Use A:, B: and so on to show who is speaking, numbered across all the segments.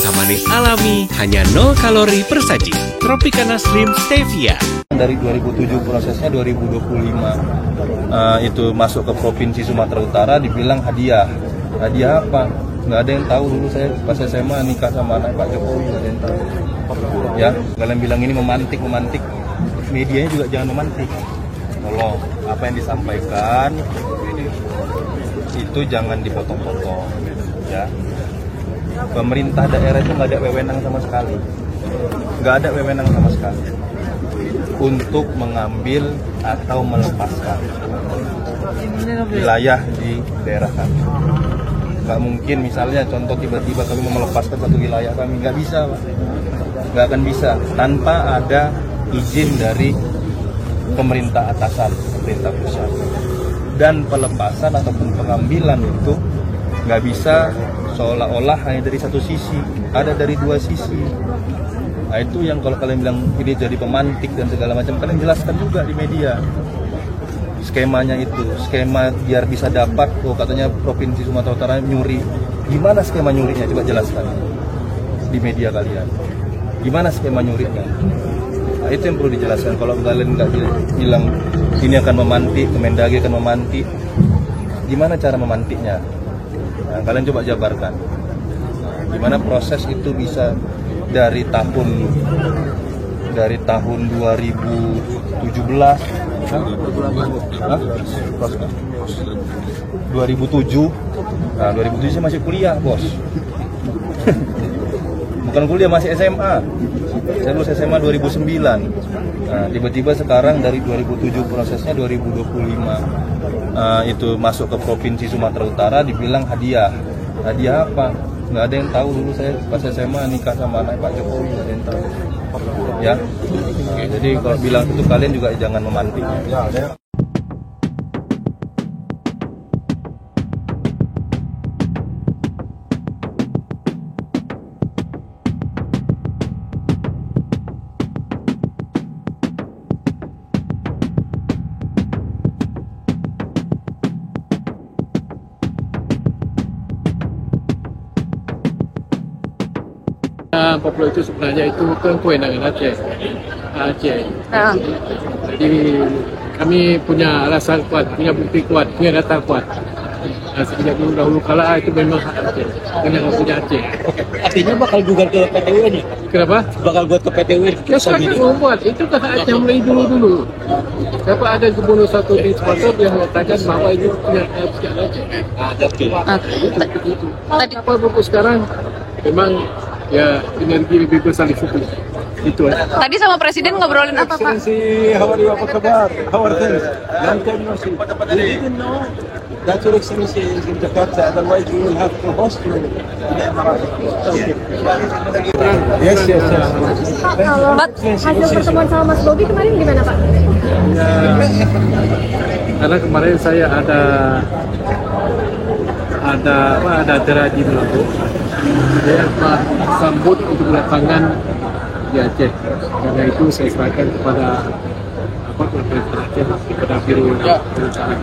A: rasa manis alami, hanya 0 kalori per saji. Tropicana Slim Stevia.
B: Dari 2007 prosesnya 2025 itu masuk ke Provinsi Sumatera Utara, dibilang hadiah. Hadiah apa? Nggak ada yang tahu. Dulu saya pas SMA nikah sama anak Pak Jokowi, nggak ada yang tahu. Ya, kalian bilang ini memantik. Medianya juga jangan memantik. Tolong, apa yang disampaikan itu jangan dipotong-potong. Ya, pemerintah daerah itu nggak ada wewenang sama sekali. Nggak ada wewenang sama sekali untuk mengambil atau melepaskan wilayah di daerah kami. Nggak mungkin misalnya contoh tiba-tiba kami mau melepaskan satu wilayah kami, nggak bisa Pak. Nggak akan bisa tanpa ada izin dari pemerintah atasan, pemerintah pusat. Dan pelepasan ataupun pengambilan itu nggak bisa seolah-olah hanya dari satu sisi, ada dari dua sisi. Nah itu yang kalau kalian bilang ini jadi pemantik dan segala macam, kalian jelaskan juga di media. Skemanya itu, skema biar bisa dapat, katanya Provinsi Sumatera Utara nyuri. Gimana skema nyurinya? Coba jelaskan di media kalian. Gimana skema nyurinya? Nah, itu yang perlu dijelaskan. Kalau kalian nggak bilang ini akan memantik, Kemendagri akan memantik, gimana cara memantiknya? Nah, kalian coba jabarkan. Gimana proses itu bisa dari tahun 2017, 2007, nah 2007 saya masih kuliah bos. Bukan kuliah, masih SMA. Saya lulus SMA 2009. Nah, tiba-tiba sekarang dari 2007 prosesnya 2025 itu masuk ke Provinsi Sumatera Utara, dibilang hadiah. Hadiah apa? Nggak ada yang tahu. Dulu saya pas SMA nikah sama anak Pak Jokowi, nggak ada yang tahu. Ya, nah, jadi kalau bilang itu kalian juga jangan memantik.
C: Papua itu sebenarnya itu kewenangan Aceh. Jadi kami punya alasan kuat, punya bukti kuat, punya data kuat. Sejak dahulu kala itu memang hak Aceh, karena punya Aceh.
D: Artinya bakal gugat ke PT UN ya?
C: Kenapa?
D: Bakal gugat ke PT UN.
C: Ya sekarang membuat itu kan hak Aceh mulai dulu. Siapa ada gubernur satu di Sumatera yang mengatakan bahwa itu punya Aceh. Tadi apa buku sekarang memang ya energi lebih besar di situ. Itu aja.
E: Tadi sama Presiden ngobrolin apa Pak?
F: How are you? Apa kabar? How are things? Long time no see. We didn't know that your excellency is in Jakarta. Otherwise, we will have to host you in Emirates. Yes.
G: Pak, hasil pertemuan sama Mas Bobi kemarin gimana Pak?
C: Ya, karena kemarin saya ada acara di Melabu. Saya sambut untuk kedatangan di Aceh. Karena itu saya serahkan kepada pemerintah Aceh, kepada Biro Perencanaan.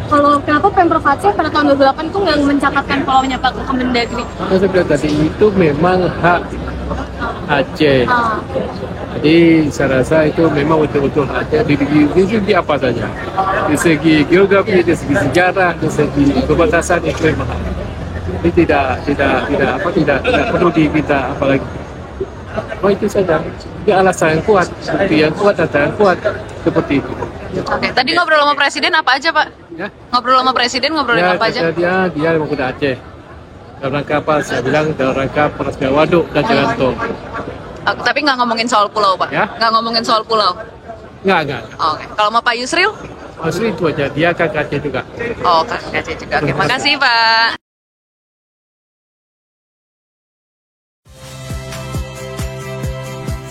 G: Kalau kenapa Pemprov Aceh pada tahun 2008 itu nggak mencatatkan pulaunya Pak ke Kemendagri?
C: Saya bilang tadi itu memang hak Aceh. Jadi saya rasa itu memang betul-betul Aceh di segi apa saja, di segi geografi, di segi sejarah, di segi perbatasan itu memang hak. Ini tidak perlu diminta apalagi. Oh itu saja. Itu alasan yang kuat, bukti yang kuat, data yang kuat seperti itu.
E: Oke, tadi ngobrol sama Presiden apa aja Pak?
C: Ya?
E: Ngobrol sama Presiden ngobrolin apa aja?
C: Dia mau ke Aceh. Dalam rangka apa? Saya bilang dalam rangka peresmian waduk dan jalan tol.
E: Tapi nggak ngomongin soal pulau Pak?
C: Ya?
E: Nggak ngomongin soal pulau?
C: Nggak.
E: Oke, kalau sama Pak Yusril?
C: Asli itu aja, dia kan ke Aceh juga.
E: Oh, ke Aceh juga. Oke, makasih Pak.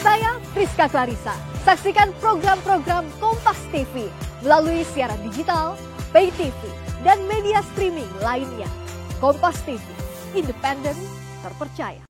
G: Saya Priska Clarissa. Saksikan program-program Kompas TV melalui siaran digital, pay TV, dan media streaming lainnya. Kompas TV, independen, terpercaya.